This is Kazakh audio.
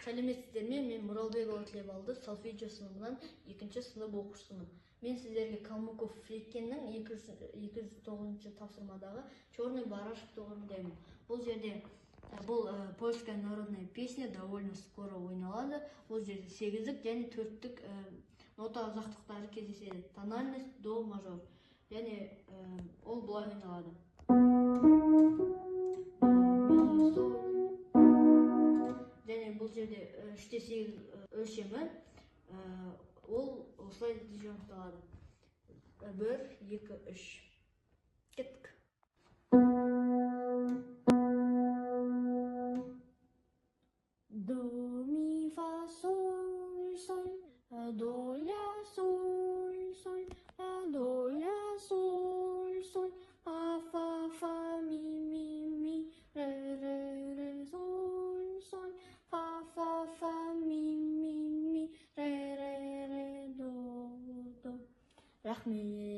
Сәлеметсіздер ме? Мен Мұралбек Алатілебалды солфеджио сыныбынан 2-ші сынып оқушысымын. Мен сіздерге Калмыков Флеккеннің 209-ші тапсырмадағы «Черный барашек» орындаймын. Бұл жерде польская народная песня довольно скоро ойналады. Бұл жерде 8-дік және 4-дік нота ұзақтықтары кездеседі. Тональность до мажор. Және ол былай ойналады. Және бұл жерде 3-8 өлшемі ол осылай жинақталады. 1, 2, 3. Кеттік. До, ми, фа, соль, соль, до, ля, соль, соль, до, ля, соль, соль, фа, фа, ми, ре, соль, соль, фа, ми, ре, до. Рахмет.